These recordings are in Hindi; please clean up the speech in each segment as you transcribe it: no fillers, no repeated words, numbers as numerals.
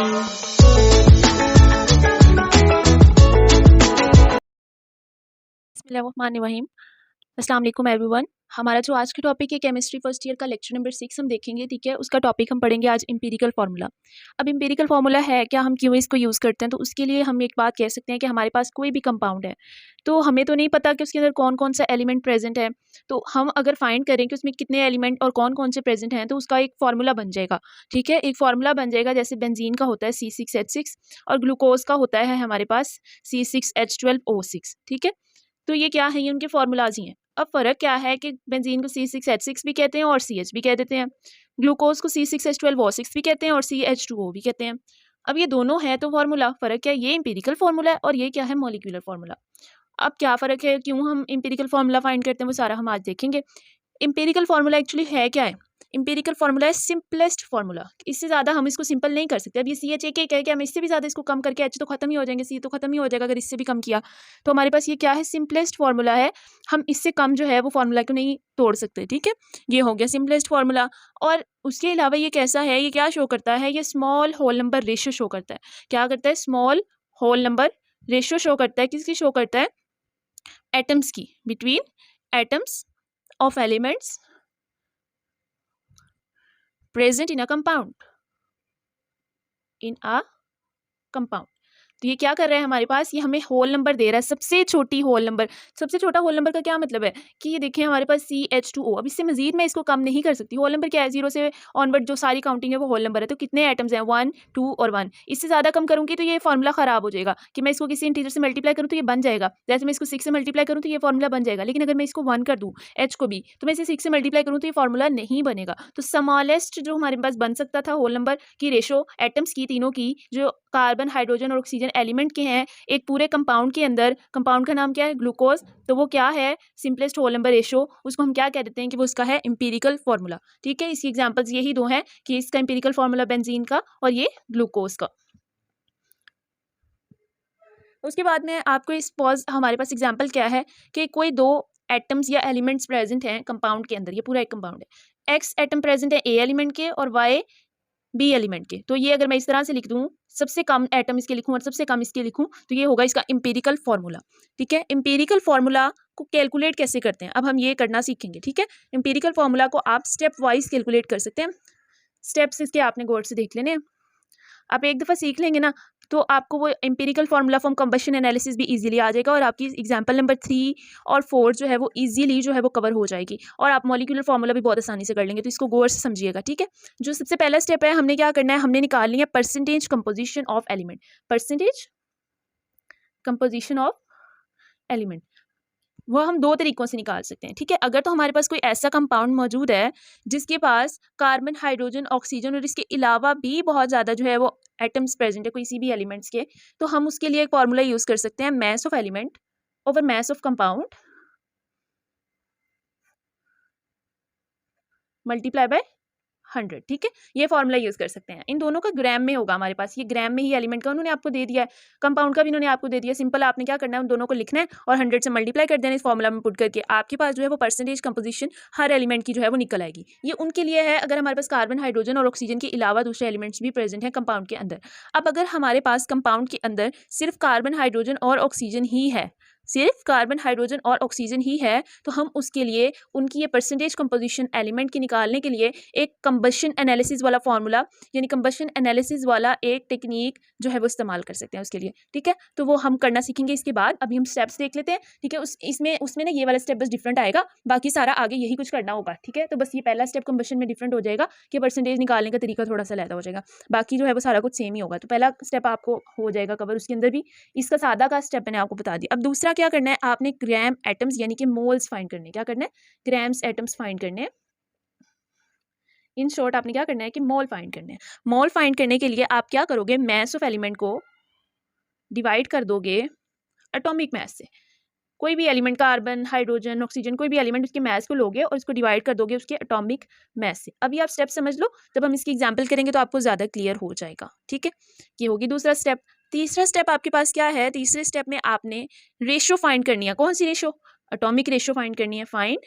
बिस्मिल्लाहिर्रहमानिर्रहीम। अस्सलाम वालेकुम एवरीवन। हमारा जो आज का टॉपिक है केमिस्ट्री फर्स्ट ईयर का लेक्चर नंबर 6 हम देखेंगे, ठीक है। उसका टॉपिक हम पढ़ेंगे आज एम्पिरिकल फार्मूला। अब एम्पिरिकल फार्मूला है क्या, हम क्यों इसको यूज़ करते हैं, तो उसके लिए हम एक बात कह सकते हैं कि हमारे पास कोई भी कंपाउंड है तो हमें तो नहीं पता कि उसके अंदर कौन कौन सा एलिमेंट प्रेजेंट है, तो हम अगर फाइंड करें कि उसमें कितने एलिमेंट और कौन कौन से प्रेजेंट हैं तो उसका एक फार्मूला बन जाएगा, ठीक है। एक फार्मूला बन जाएगा, जैसे बेंजीन का होता है C6H6 और ग्लूकोज का होता है हमारे पास C6H12O6, ठीक है। तो ये क्या है, ये उनके फार्मूलाज ही हैं। अब फ़र्क क्या है कि बेंजीन को C6H6 भी कहते हैं और CH भी कह देते हैं, ग्लूकोज को C6H12O6 भी कहते हैं और CH2O भी कहते हैं। अब ये दोनों है तो फार्मूला, फ़र्क क्या है, ये एम्पिरिकल फार्मूला है और ये क्या है, मॉलिक्यूलर फार्मूला। अब क्या फ़र्क है, क्यों हम एम्पिरिकल फार्मूला फाइंड करते हैं, वो सारा हम आज देखेंगे। एम्पिरिकल फार्मूला एक्चुअली है क्या है, एम्पिरिकल फार्मूला है सिंपलेस्ट फार्मूला। इससे ज़्यादा हम इसको सिंपल नहीं कर सकते। अब ये CH एक है कि हम इससे भी ज़्यादा इसको कम करके H तो खत्म ही हो जाएंगे, C तो खत्म ही हो जाएगा अगर इससे भी कम किया। तो हमारे पास ये क्या है, सिंपलेस्ट फार्मूला है। हम इससे कम जो है वो फार्मूला को नहीं तोड़ सकते, ठीक है। ये हो गया सिंपलेस्ट फार्मूला। और उसके अलावा ये कैसा है, ये क्या शो करता है, ये small whole number ratio show करता है। क्या करता है, small whole number ratio show करता है। किसकी शो करता है, एटम्स की, between atoms of elements present in a compound। तो ये क्या कर रहा है हमारे पास, ये हमें होल नंबर दे रहा है, सबसे छोटी होल नंबर। सबसे छोटा होल नंबर का क्या मतलब है कि ये देखिए हमारे पास CH2O। अब इससे मजीद मैं इसको कम नहीं कर सकती। होल नंबर क्या है, 0 से ऑनवर्ड जो सारी काउंटिंग है वो होल नंबर है। तो कितने एटम्स हैं, 1 2 और 1। इससे ज़्यादा कम करूँगी तो ये फार्मूला ख़राब हो जाएगा कि मैं इसको किसी इंटीजर से मल्टीप्लाई करूँ तो ये बन जाएगा। जैसे मैं इसको 6 से मल्टीप्लाई करूँ तो ये फार्मूला बन जाएगा, लेकिन अगर मैं इसको 1 कर दूँ H को भी, तो मैं इसे 6 से मल्टीप्लाई करूँ तो ये फार्मूला नहीं बनेगा। तो स्मॉलेस्ट जो हमारे पास बन सकता था होल नंबर की रेशो एटम्स की, तीनों की, जो कार्बन हाइड्रोजन और ऑक्सीजन एलिमेंट के हैं एक पूरे कंपाउंड के अंदर, कंपाउंड का नाम क्या है, ग्लूकोज। तो वो क्या है, सिंपलेस्ट होल नंबर रेशो, उसको हम क्या कह देते हैं कि वो उसका है एम्पिरिकल फार्मूला, ठीक है। इसकी एग्जांपल्स यही दो हैं कि इसका एम्पिरिकल फार्मूला बेंजीन का और ये ग्लूकोज का। उसके बाद में आपको इस पॉज हमारे पास एग्जांपल क्या है कि कोई दो एटम्स या एलिमेंट्स प्रेजेंट हैं कंपाउंड के अंदर, ये पूरा एक कंपाउंड है। एक्स एटम प्रेजेंट है ए एलिमेंट के और वाई बी एलिमेंट के। तो ये अगर मैं इस तरह से लिख दूं, सबसे कम एटम इसके लिखूं और सबसे कम इसके लिखूं, तो ये होगा इसका एम्पिरिकल फार्मूला, ठीक है। एम्पिरिकल फार्मूला को कैलकुलेट कैसे करते हैं अब हम ये करना सीखेंगे, ठीक है। एम्पिरिकल फार्मूला को आप स्टेप वाइज कैलकुलेट कर सकते हैं। स्टेप्स इसके आपने गौर से देख लेने हैं। आप एक दफ़ा सीख लेंगे ना तो आपको वो empirical formula from combustion analysis भी इजीली आ जाएगा और आपकी एग्जांपल नंबर 3 और 4 जो है वो इजीली जो है वो कवर हो जाएगी और आप मॉलिक्यूलर फार्मूला भी बहुत आसानी से कर लेंगे। तो इसको गौर से समझिएगा, ठीक है। जो सबसे पहला स्टेप है, हमने क्या करना है, हमने निकालनी है percentage composition of element. Percentage composition of element वो हम दो तरीकों से निकाल सकते हैं, ठीक है। अगर तो हमारे पास कोई ऐसा कंपाउंड मौजूद है जिसके पास कार्बन हाइड्रोजन ऑक्सीजन और इसके अलावा भी बहुत ज़्यादा जो है वो एटम्स प्रेजेंट है किसी भी एलिमेंट्स के, तो हम उसके लिए एक फार्मूला यूज़ कर सकते हैं, mass of element over mass of compound multiply by 100, ठीक है। ये फार्मूला यूज़ कर सकते हैं। इन दोनों का ग्राम में होगा हमारे पास, ये ग्राम में ही एलिमेंट का उन्होंने आपको दे दिया है, कंपाउंड का भी उन्होंने आपको दे दिया। सिंपल आपने क्या करना है, उन दोनों को लिखना है और 100 से मल्टीप्लाई कर देना इस फार्मूला में पुट करके। आपके पास जो है वो परसेंटेज कंपोजिशन हर एलिमेंट की जो है वो निकल आएगी। ये उनके लिए है अगर हमारे पास कार्बन हाइड्रोजन और ऑक्सीजन के अलावा दूसरे एलिमेंट्स भी प्रेजेंट हैं कंपाउंड के अंदर। अब अगर हमारे पास कंपाउंड के अंदर सिर्फ कार्बन हाइड्रोजन और ऑक्सीजन ही है, सिर्फ कार्बन हाइड्रोजन और ऑक्सीजन ही है, तो हम उसके लिए उनकी ये परसेंटेज कंपोजिशन एलिमेंट की निकालने के लिए एक कंबशन एनालिसिस वाला फार्मूला यानी कंबशन एनालिसिस वाला एक टेक्निक जो है वो इस्तेमाल कर सकते हैं उसके लिए, ठीक है। तो वो हम करना सीखेंगे इसके बाद। अभी हम स्टेप्स देख लेते हैं, ठीक है। उसमें ना ये वाला स्टेप बस डिफरेंट आएगा, बाकी सारा आगे यही कुछ करना होगा, ठीक है। तो बस ये पहला स्टेप कंबशन में डिफरेंट हो जाएगा कि परसेंटेज निकालने का तरीका थोड़ा सा अलग हो जाएगा, बाकी जो है वो सारा कुछ सेम ही होगा। तो पहला स्टेप आपको हो जाएगा कवर, उसके अंदर भी इसका सादा का स्टेप मैंने आपको बता दिया। अब दूसरा क्या करना है, आपने ग्राम एटम्स यानी कि मोल्स फाइंड करने हैं। क्या करना है, ग्राम्स एटम्स फाइंड करने हैं। इन शॉर्ट आपने क्या करना है कि मोल फाइंड करने हैं। मोल फाइंड करने के लिए आप क्या करोगे, मास ऑफ एलिमेंट को डिवाइड कर दोगे एटॉमिक मास से। कोई भी एलिमेंट, कार्बन हाइड्रोजन ऑक्सीजन, कोई भी एलिमेंट, उसके मास को लोगे और उसको डिवाइड कर दोगे उसके एटॉमिक मास से। अभी आप स्टेप समझ लो, जब हम इसकी एग्जांपल करेंगे तो आपको ज़्यादा क्लियर हो जाएगा, ठीक है। ये होगी दूसरा स्टेप। तीसरा स्टेप आपके पास क्या है, तीसरे स्टेप में आपने रेशो फाइंड करनी है। कौन सी रेशो, एटॉमिक रेशो फाइंड करनी है। Find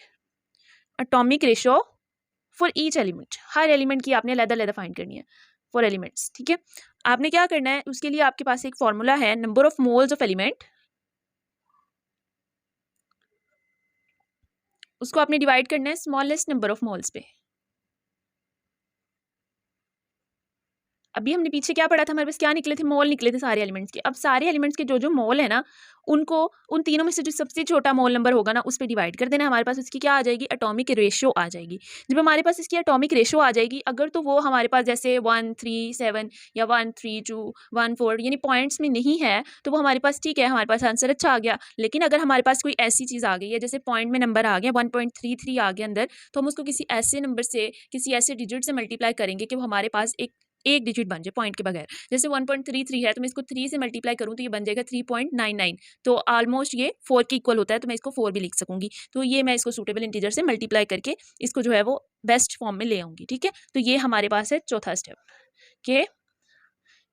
atomic ratio for each element, her element की आपने अलग-अलग फाइंड करनी है। फॉर एलिमेंट्स, ठीक है। आपने क्या करना है, उसके लिए आपके पास एक फॉर्मूला है, number of moles of element, उसको आपने डिवाइड करना है स्मॉलेस्ट नंबर ऑफ मोल्स पे। अभी हमने पीछे क्या पढ़ा था, हमारे पास क्या निकले थे, मोल निकले थे सारे एलिमेंट्स के। अब सारे एलिमेंट्स के जो जो मोल है ना, उनको उन तीनों में से जो सबसे छोटा मोल नंबर होगा ना, उस पर डिवाइड कर देना। हमारे पास इसकी क्या आ जाएगी, एटॉमिक रेशियो आ जाएगी। जब हमारे पास इसकी एटॉमिक रेशियो आ जाएगी, अगर तो वो हमारे पास जैसे 137 या 132 14 यानी पॉइंट्स में नहीं है, तो वो हमारे पास ठीक है, हमारे पास आंसर अच्छा आ गया। लेकिन अगर हमारे पास कोई ऐसी चीज़ आ गई है, जैसे पॉइंट में नंबर आ गया 1.33 आ गया अंदर, तो हम उसको किसी ऐसे नंबर से, किसी ऐसे डिजिट से मल्टीप्लाई करेंगे कि वो हमारे पास एक डिजिट बन जाए पॉइंट के बगैर। जैसे 1.33 है, तो मैं इसको 3 से मल्टीप्लाई करूँ तो ये बन जाएगा 3.99, तो ऑलमोस्ट ये 4 के इक्वल होता है, तो मैं इसको 4 भी लिख सकूंगी। तो ये मैं इसको सूटेबल इंटीजर से मल्टीप्लाई करके इसको जो है वो बेस्ट फॉर्म में ले आऊंगी, ठीक है। तो ये हमारे पास है चौथा स्टेप कि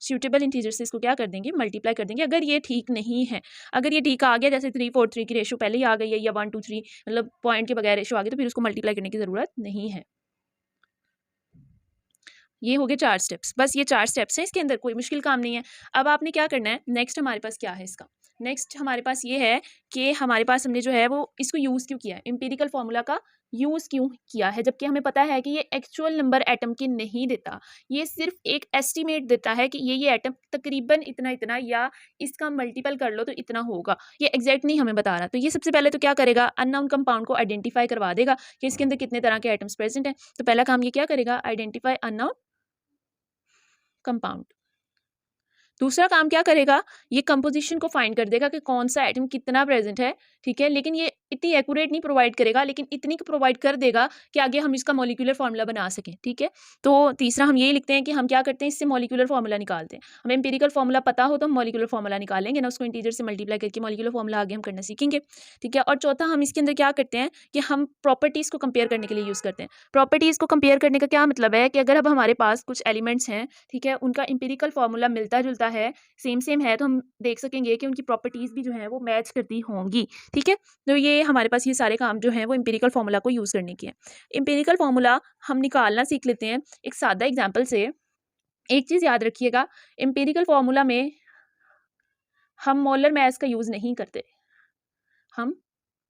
सूटेबल इंटीजर से इसको क्या कर देंगे, मल्टीप्लाई कर देंगे। अगर ये ठीक नहीं है, अगर ये ठीक आ गया, जैसे 343 की रेशो पहले ही आ गई है, या 123 मतलब पॉइंट के बगैर रेशो आ गई, तो फिर उसको मल्टीप्लाई करने की जरूरत नहीं है। ये हो गए 4 स्टेप्स, बस ये 4 स्टेप्स हैं, इसके अंदर कोई मुश्किल काम नहीं है। अब आपने क्या करना है, नेक्स्ट हमारे पास क्या है इसका, नेक्स्ट हमारे पास ये है कि हमारे पास हमने जो है वो इसको यूज़ क्यों किया है, एम्पिरिकल फार्मूला का यूज़ क्यों किया है, जबकि हमें पता है कि ये एक्चुअल नंबर एटम के नहीं देता, ये सिर्फ एक एस्टिमेट देता है कि ये एटम तकरीबन इतना इतना या इसका मल्टीपल कर लो तो इतना होगा, ये एग्जैक्ट नहीं हमें बता रहा। तो ये सबसे पहले तो क्या करेगा, अननोन कंपाउंड को आइडेंटिफाई करवा देगा कि इसके अंदर कितने तरह के एटम्स प्रेजेंट हैं। तो पहला काम ये क्या करेगा, आइडेंटिफाई अननोन कंपाउंड। दूसरा काम क्या करेगा, ये कंपोजिशन को फाइंड कर देगा कि कौन सा एटम कितना प्रेजेंट है, ठीक है। लेकिन ये इतनी एक्यूरेट नहीं प्रोवाइड करेगा, लेकिन इतनी प्रोवाइड कर देगा कि आगे हम इसका मॉलिक्यूलर फार्मूला बना सकें, ठीक है। तो तीसरा हम यही लिखते हैं कि हम क्या करते हैं, इससे मॉलिक्यूलर फार्मूला निकालते हैं। हमें एम्पिरिकल फार्मूला पता हो तो हम मॉलिक्यूलर फार्मूला निकालेंगे ना, उसको इंटीजर से मल्टीप्लाई करके मॉलिक्यूलर फार्मूला आगे हम करना सीखेंगे, ठीक है। और चौथा हम इसके अंदर क्या करते हैं कि हम प्रॉपर्टीज़ को कंपेयर करने के लिए यूज़ करते हैं। प्रॉपर्टीज़ को कंपेयर करने का क्या मतलब है कि अगर अब हमारे पास कुछ एलिमेंट्स हैं, ठीक है, उनका एम्पिरिकल फार्मूला मिलता जुलता है, सेम सेम है, तो हम देख सकेंगे कि उनकी प्रॉपर्टीज़ भी जो है वो मैच करती होंगी, ठीक है। तो ये हमारे पास ये सारे काम जो हैं वो एम्पिरिकल फार्मूला को यूज़ करने के हैं। एम्पिरिकल फार्मूला हम निकालना सीख लेते हैं एक सादा एग्जांपल से। एक चीज़ याद रखिएगा, एम्पिरिकल फार्मूला में हम मोलर मास का यूज़ नहीं करते, हम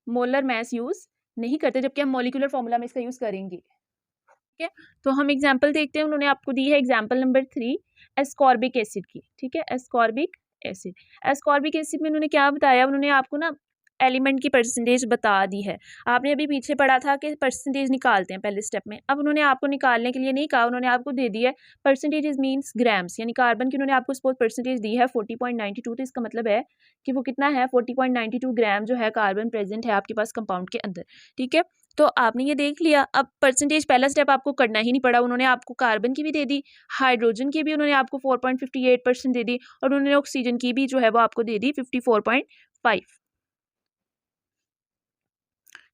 मोलर मास यूज़ नहीं करते, जबकि हम मॉलिक्यूलर फार्मूला में इसका यूज़ करेंगे, ठीक है। तो हम एग्जाम्पल देखते हैं, उन्होंने आपको दी है एग्जाम्पल नंबर 3 एस्कॉर्बिक एसिड की, ठीक है। एस्कॉर्बिक एसिड, एस्कॉर्बिक एसिड में उन्होंने क्या बताया, उन्होंने आपको ना एलिमेंट की परसेंटेज बता दी है। आपने अभी पीछे पढ़ा था कि परसेंटेज निकालते हैं पहले स्टेप में, अब उन्होंने आपको निकालने के लिए नहीं कहा, उन्होंने आपको दे दी है परसेंटेज मीन्स ग्राम्स, यानी कार्बन की उन्होंने आपको सपोज परसेंटेज दी है 40.92, तो इसका मतलब है कि वो कितना है 40.92 ग्राम जो है कार्बन प्रेजेंट है आपके पास कंपाउंड के अंदर, ठीक है। तो आपने ये देख लिया। अब परसेंटेज पहला स्टेप आपको करना ही नहीं पड़ा, उन्होंने आपको कार्बन की भी दे दी, हाइड्रोजन की भी उन्होंने आपको 4.58% दे दी, और उन्होंने ऑक्सीजन की भी जो है वो आपको दे दी 54.5,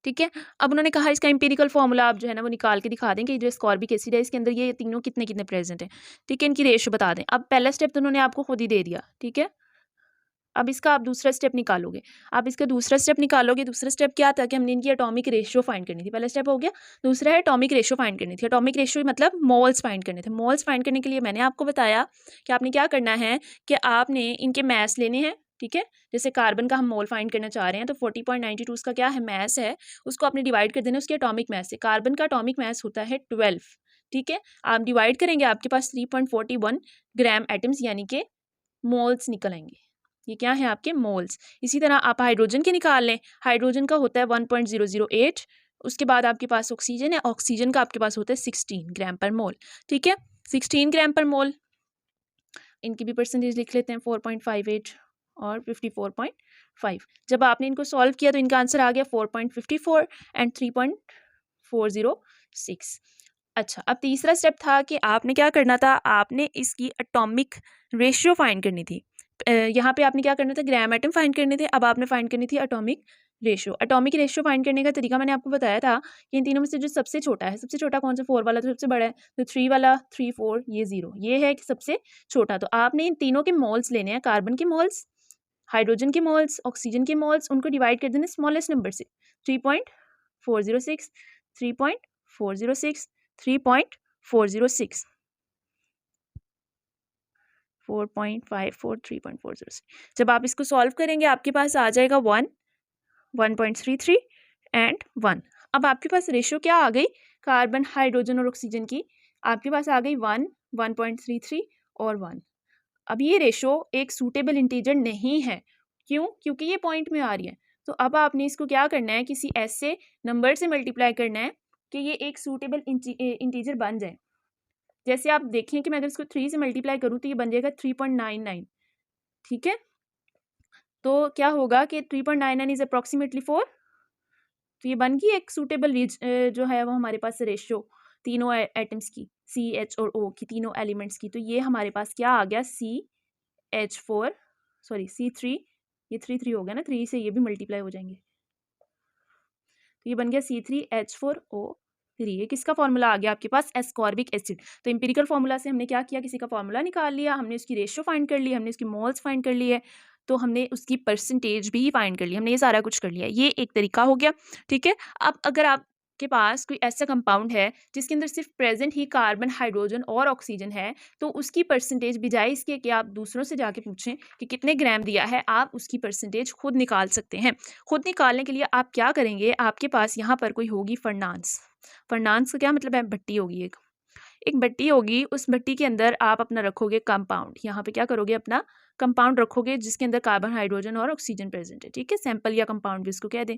ठीक है। अब उन्होंने कहा इसका एम्पिरिकल फार्मूला आप जो है ना वो निकाल के दिखा दें कि जो स्कॉर्बिक एसिड है इसके अंदर ये तीनों कितने कितने प्रेजेंट है, ठीक है, इनकी रेशो बता दें। अब पहला स्टेप तो उन्होंने आपको खुद ही दे दिया, ठीक है। अब इसका आप दूसरा स्टेप निकालोगे, आप इसका दूसरा स्टेप निकालोगे। दूसरा स्टेप क्या था कि हमने इनकी एटॉमिक रेशियो फाइंड करनी थी, पहला स्टेप हो गया। दूसरा है एटॉमिक रेशियो फाइंड करनी थी। एटॉमिक रेशियो मतलब मोल्स फाइंड करने थे। मोल्स फाइंड करने के लिए मैंने आपको बताया कि आपने क्या करना है कि आपने इनके मैस लेने हैं, ठीक है। जैसे कार्बन का हम मोल फाइंड करना चाह रहे हैं, तो 40.92 उसका क्या है, मैस है, उसको आपने डिवाइड कर देना उसके एटॉमिक मैस से। कार्बन का एटॉमिक मैस होता है 12, ठीक है। आप डिवाइड करेंगे, आपके पास 3.41 ग्राम एटम्स यानी कि मोल्स निकल आएंगे। ये क्या है आपके मोल्स। इसी तरह आप हाइड्रोजन के निकाल लें, हाइड्रोजन का होता है 1.008, उसके बाद आपके पास ऑक्सीजन है, ऑक्सीजन का आपके पास होता है 16 ग्राम पर मोल, ठीक है, 16 ग्राम पर मोल। इनकी भी परसेंटेज लिख लेते हैं 4.58 और 54.5। जब आपने इनको सॉल्व किया तो इनका आंसर आ गया 4.54 एंड 3.406। अच्छा, अब तीसरा स्टेप था कि आपने क्या करना था, आपने इसकी एटॉमिक रेशियो फाइंड करनी थी। यहाँ पे आपने क्या करना था, ग्राम एटम फाइंड करने थे। अब आपने फाइंड करनी थी atomic ratio. Atomic ratio find करने का तरीका मैंने आपको बताया था कि इन तीनों में से जो सबसे छोटा है, सबसे छोटा कौन सा, 4 वाला तो सबसे बड़ा है, तो 3 वाला 3 4 ये 0 ये है कि सबसे छोटा। तो आपने इन तीनों के मोल्स लेने हैं, कार्बन के मोल्स, हाइड्रोजन के मोल्स, ऑक्सीजन के मोल्स, उनको डिवाइड कर देना स्मॉलेस्ट नंबर से, 3.406 3.406 3.406। 4.543.40। जब आप इसको सॉल्व करेंगे आपके पास आ जाएगा 1, 1.33 एंड 1। अब आपके पास रेशियो क्या आ गई कार्बन, हाइड्रोजन और ऑक्सीजन की? आपके पास आ गई 1, 1.33 और 1। अब ये रेशो एक सूटेबल इंटीजर नहीं है। क्यों? क्योंकि ये पॉइंट में आ रही है। तो अब आपने इसको क्या करना है, किसी ऐसे नंबर से मल्टीप्लाई करना है कि ये एक सूटेबल इंटीजर बन जाए। जैसे आप देखें कि मैं अगर इसको 3 से मल्टीप्लाई करूँ तो ये बन जाएगा 3.99। ठीक है, तो क्या होगा कि 3.99 इज अप्रॉक्सीमेटली 4। तो ये बन गई एक सूटेबल जो है वो हमारे पास रेशियो तीनों एटम्स की, CH और O की, तीनों एलिमेंट्स की। तो ये हमारे पास क्या आ गया, CH4 सॉरी C3, ये 3 हो गया ना, 3 से ये भी मल्टीप्लाई हो जाएंगे। तो ये बन गया C3H4O3। ये किसका फॉर्मूला आ गया आपके पास, एस्कॉर्बिक एसिड। तो इंपेरिकल फॉर्मूला से हमने क्या किया, किसी का फॉर्मूला निकाल लिया, हमने उसकी रेशियो फाइंड कर ली, हमने उसकी मोल्स फाइंड कर ली है, तो हमने उसकी परसेंटेज भी फाइंड कर लिया, हमने ये सारा कुछ कर लिया। ये एक तरीका हो गया। ठीक है, अब अगर आपके पास कोई ऐसा कंपाउंड है जिसके अंदर सिर्फ प्रेजेंट ही कार्बन, हाइड्रोजन और ऑक्सीजन है, तो उसकी परसेंटेज बजाय इसके कि आप दूसरों से जाके पूछें कि कितने ग्राम दिया है, आप उसकी परसेंटेज खुद निकाल सकते हैं। खुद निकालने के लिए आप क्या करेंगे, आपके पास यहाँ पर कोई होगी फर्नांस। फर्नांस का क्या मतलब है, भट्टी होगी, एक भट्टी होगी। उस भट्टी के अंदर आप अपना रखोगे कंपाउंड। यहाँ पे क्या करोगे, अपना कंपाउंड रखोगे जिसके अंदर कार्बन, हाइड्रोजन और ऑक्सीजन प्रेजेंट है। ठीक है, सैंपल या कंपाउंड भी इसको कह दें।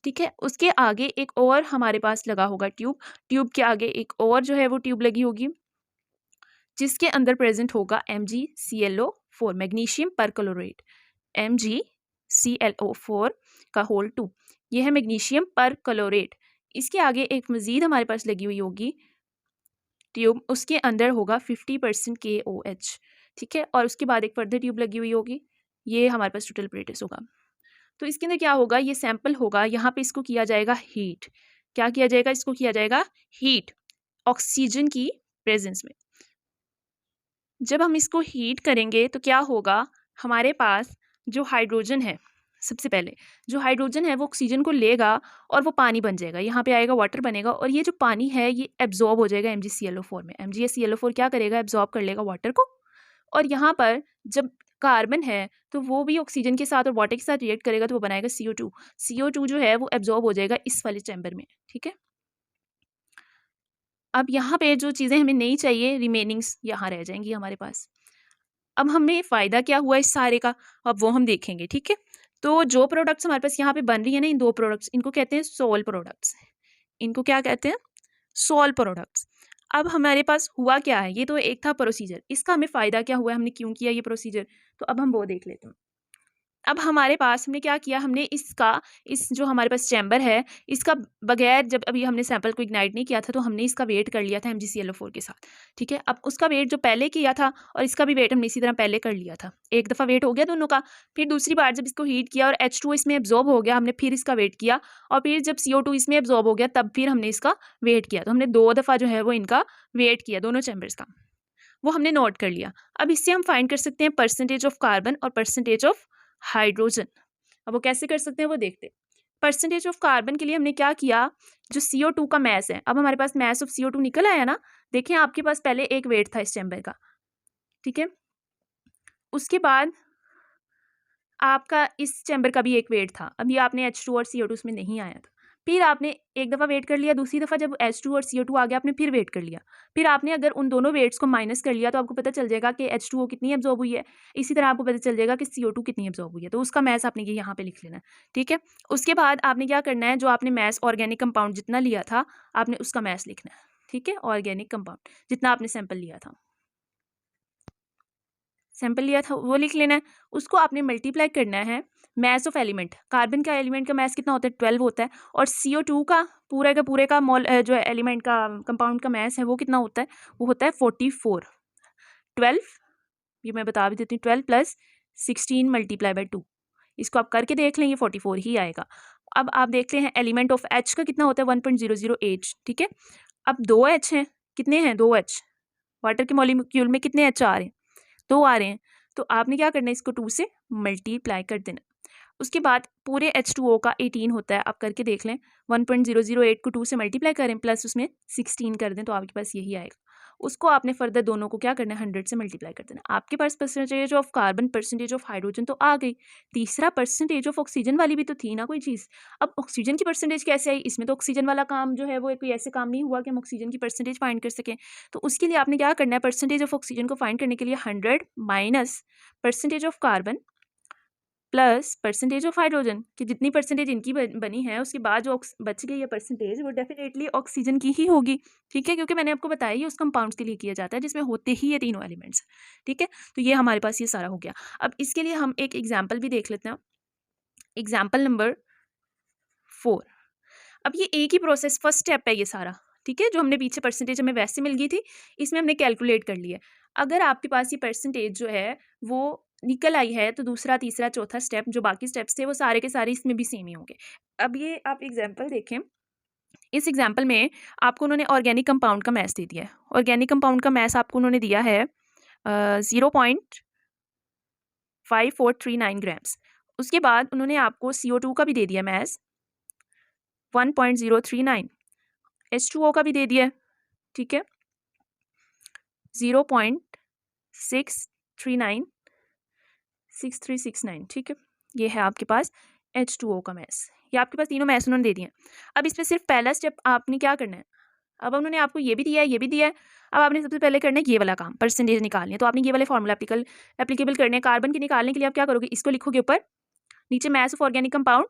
ठीक है, उसके आगे एक और हमारे पास लगा होगा ट्यूब। ट्यूब के आगे एक और जो है वो ट्यूब लगी होगी जिसके अंदर प्रेजेंट होगा MgClO4, मैग्नीशियम परक्लोरेट, MgClO4 का होल 2। ये है मैग्नीशियम परक्लोरेट। इसके आगे एक मजीद हमारे पास लगी हुई होगी ट्यूब, उसके अंदर होगा 50% KOH। ठीक है, और उसके बाद एक फर्दर ट्यूब लगी हुई होगी, ये हमारे पास टोटल एपरेटस होगा। तो इसके अंदर क्या होगा, ये सैंपल होगा, यहाँ पे इसको किया जाएगा हीट। क्या किया जाएगा, इसको किया जाएगा हीट ऑक्सीजन की प्रेजेंस में। जब हम इसको हीट करेंगे तो क्या होगा, हमारे पास जो हाइड्रोजन है, सबसे पहले जो हाइड्रोजन है वो ऑक्सीजन को लेगा और वो पानी बन जाएगा, यहाँ पे आएगा वाटर बनेगा, और ये जो पानी है ये एब्जॉर्ब हो जाएगा MgClO4 में। MgClO4 क्या करेगा, एब्जॉर्ब कर लेगा वाटर को, और यहाँ पर जब कार्बन है तो वो भी ऑक्सीजन के साथ और वाटर के साथ रिएक्ट करेगा तो वो बनाएगा CO2। CO2 जो है वो एब्जॉर्ब हो जाएगा इस वाले चैम्बर में। ठीक है, अब यहाँ पे जो चीज़ें हमें नहीं चाहिए, रिमेनिंग्स यहाँ रह जाएंगी हमारे पास। अब हमें फ़ायदा क्या हुआ इस सारे का, अब वो हम देखेंगे। ठीक है, तो जो प्रोडक्ट्स हमारे पास यहाँ पे बन रही है ना, इन दो प्रोडक्ट्स, इनको कहते हैं सोल प्रोडक्ट्स। इनको क्या कहते हैं, सोल प्रोडक्ट्स। अब हमारे पास हुआ क्या है, ये तो एक था प्रोसीजर, इसका हमें फ़ायदा क्या हुआ है, हमने क्यों किया ये प्रोसीजर, तो अब हम वो देख लेते हैं। अब हमारे पास हमने क्या किया, हमने इसका, इस जो हमारे पास चैम्बर है, इसका बगैर, जब अभी हमने सैंपल को इग्नाइट नहीं किया था तो हमने इसका वेट कर लिया था MgClO4 के साथ। ठीक है, अब उसका वेट जो पहले किया था और इसका भी वेट हमने इसी तरह पहले कर लिया था, एक दफ़ा वेट हो गया दोनों का। फिर दूसरी बार जब इसको हीट किया और H2 इसमें एब्जॉर्ब हो गया, हमने फिर इसका वेट किया, और फिर जब CO2 इसमें एब्जॉर्ब हो गया तब फिर हमने इसका वेट किया। तो हमने 2 दफ़ा जो है वो इनका वेट किया, दोनों चैम्बर्स का, वो हमने नोट कर लिया। अब इससे हम फाइंड कर सकते हैं परसेंटेज ऑफ कार्बन और परसेंटेज ऑफ हाइड्रोजन। अब वो कैसे कर सकते हैं वो देखते हैं। परसेंटेज ऑफ कार्बन के लिए हमने क्या किया, जो CO2 का मैस है, अब हमारे पास मैस ऑफ CO2 निकल आया ना, देखें आपके पास पहले एक वेट था इस चैम्बर का। ठीक है, उसके बाद आपका इस चैम्बर का भी एक वेट था, अभी आपने H2 और CO2 उसमें नहीं आया था, फिर आपने एक दफ़ा वेट कर लिया, दूसरी दफ़ा जब H2 और CO2 आ गया आपने फिर वेट कर लिया, फिर आपने अगर उन दोनों वेट्स को माइनस कर लिया तो आपको पता चल जाएगा कि H2O कितनी एब्जॉर्ब हुई है, इसी तरह आपको पता चल जाएगा कि CO2 कितनी एब्जॉर्ब हुई है। तो उसका मैस आपने ये यहाँ पे लिख लेना है। ठीक है, उसके बाद आपने क्या करना है, जो आपने मैस ऑर्गेनिक कंपाउंड जितना लिया था आपने उसका मैस लिखना है। ठीक है, ऑर्गेनिक कंपाउंड जितना आपने सैंपल लिया था, सैंपल लिया था वो लिख लेना है। उसको आपने मल्टीप्लाई करना है मैस ऑफ एलिमेंट। कार्बन का एलिमेंट का मैस कितना होता है, 12 होता है, और CO2 का पूरे का मोल जो एलिमेंट का कंपाउंड का मैस है वो कितना होता है, वो होता है 44। 12, ये मैं बता भी देती हूँ, 12 + 16 × 2, इसको आप करके देख लें, ये 44 ही आएगा। अब आप देखते हैं एलिमेंट ऑफ H का कितना होता है, 1.008। ठीक है, अब 2 H हैं, कितने हैं, 2 H, वाटर के मॉलिक्यूल में कितने H आ रहे हैं, 2 आ रहे हैं, तो आपने क्या करना है, इसको 2 से मल्टीप्लाई कर देना। उसके बाद पूरे H2O का 18 होता है, आप करके देख लें, 1.008 को 2 से मल्टीप्लाई करें प्लस उसमें 16 कर दें तो आपके पास यही आएगा। उसको आपने फर्दर दोनों को क्या करना है 100 से मल्टीप्लाई कर देना। आपके पास percentage of carbon, percentage of hydrogen तो आ गई, तीसरा परसेंटेज ऑफ ऑक्सीजन वाली भी तो थी ना कोई चीज़। अब ऑक्सीजन की परसेंटेज कैसे आई? इसमें तो ऑक्सीजन वाला काम जो है वो कोई ऐसे काम नहीं हुआ कि हम ऑक्सीजन की परसेंटेज फाइंड कर सकें। तो उसके लिए आपने क्या करना है, परसेंटेज ऑफ ऑक्सीजन को फाइंड करने के लिए 100 minus percentage of carbon plus percentage of hydrogen कि जितनी परसेंटेज इनकी बनी है उसके बाद जो बच गई है परसेंटेज वो डेफिनेटली ऑक्सीजन की ही होगी। ठीक है, क्योंकि मैंने आपको बताया ही उस कंपाउंड्स के लिए किया जाता है जिसमें होते ही ये तीनों एलिमेंट्स। ठीक है, तो ये हमारे पास ये सारा हो गया। अब इसके लिए हम एक एग्जाम्पल भी देख लेते हैं, एग्जाम्पल नंबर 4। अब ये एक ही प्रोसेस, फर्स्ट स्टेप है ये सारा। ठीक है, जो हमने पीछे परसेंटेज हमें वैसे मिल गई थी, इसमें हमने कैलकुलेट कर लिया। अगर आपके पास ये परसेंटेज जो है वो निकल आई है तो दूसरा, तीसरा, चौथा स्टेप जो बाकी स्टेप्स थे वो सारे के सारे इसमें भी सेम ही होंगे। अब ये आप एग्जाम्पल देखें, इस एग्जाम्पल में आपको उन्होंने ऑर्गेनिक कंपाउंड का मैस दे दिया है। ऑर्गेनिक कंपाउंड का मैस आपको उन्होंने दिया है 0.5439 ग्राम्स। उसके बाद उन्होंने आपको CO2 का भी दे दिया मैस 1.039, H2O का भी दे दिया है। ठीक है, 0.639 6369। ठीक है, ये है आपके पास H2O का मैस। ये आपके पास तीनों मैस उन्होंने दे दिए हैं। अब इसमें सिर्फ पहला स्टेप आपने क्या करना है, अब उन्होंने आपको ये भी दिया है, ये भी दिया है। अब आपने सबसे पहले करना है ये वाला काम, परसेंटेज निकालनी है। तो आपने ये वाले फॉर्मूला एप्लीकेबल करने हैं। कार्बन के निकालने के लिए आप क्या करोगे, इसको लिखोगे ऊपर, नीचे mass of organic compound,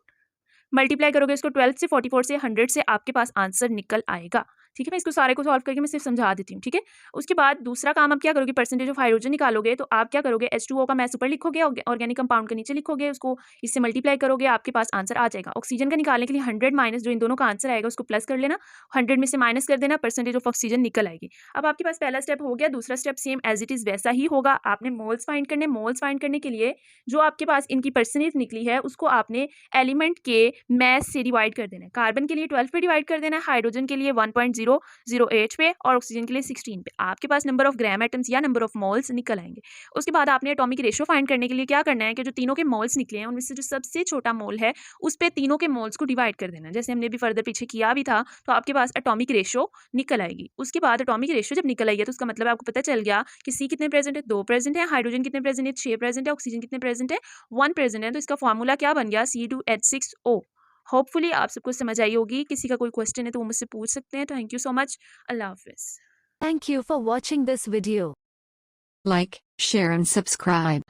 multiply करोगे इसको 12 से, 44 से, 100 से, आपके पास आंसर निकल आएगा। ठीक है, मैं इसको सारे को सॉल्व करके मैं सिर्फ समझा देती हूँ। ठीक है, उसके बाद दूसरा काम आप क्या करोगे, परसेंटेज ऑफ हाइड्रोजन निकालोगे। तो आप क्या करोगे, H2O का मैस ऊपर लिखोगे, ऑर्गेनिक कंपाउंड के नीचे लिखोगे, उसको इससे मल्टीप्लाई करोगे, आपके पास आंसर आ जाएगा। ऑक्सीजन का निकालने के लिए 100 माइनस जो इन दोनों का आंसर आएगा उसको प्लस कर लेना, 100 में से माइनस कर देना, परसेंटेज ऑफ ऑक्सीजन निकल आएगी। अब आपके पास पहला स्टेप हो गया, दूसरा step same as it is वैसा ही होगा। आपने मोल्स फाइंड करने, मोल्स फाइंड करने के लिए जो आपके पास इनकी परसेंटेज निकली है उसको आपने एलिमेंट के मैस से डिवाइड कर देना है। कार्बन के लिए 12 पे डिवाइड कर देना है, हाइड्रोजन के लिए 1.008 पे और ऑक्सीजन के लिए 16 पे। आपके पास नंबर ऑफ ग्राम एटम्स या नंबर ऑफ मोल्स निकल आएंगे। उसके बाद आपने एटॉमिक रेशियो फाइंड करने के लिए क्या करना है कि जो तीनों के मोल्स निकले हैं उनमें से जो सबसे छोटा मोल है उस पे तीनों के मोल्स को डिवाइड कर देना, जैसे हमने भी फर्दर पीछे किया भी था। तो आपके पास एटॉमिक रेशियो निकल आएगी। उसके बाद एटॉमिक रेशियो जब निकल आई है तो उसका मतलब आपको पता चल गया कि C कितने प्रेजेंट है, 2 प्रेजेंट है, हाइड्रोजन कितने प्रेजेंट है, 6 प्रेजेंट है, ऑक्सीजन कितने प्रेजेंट है, 1 प्रेजेंट है। तो इसका फॉर्मूला क्या बन गया, C2H6O। होपफुली आप सबको समझ आई होगी। किसी का कोई क्वेश्चन है तो वो मुझसे पूछ सकते हैं। Thank you so much. अल्लाह हाफिज़। Thank you for watching this video. Like, share and subscribe.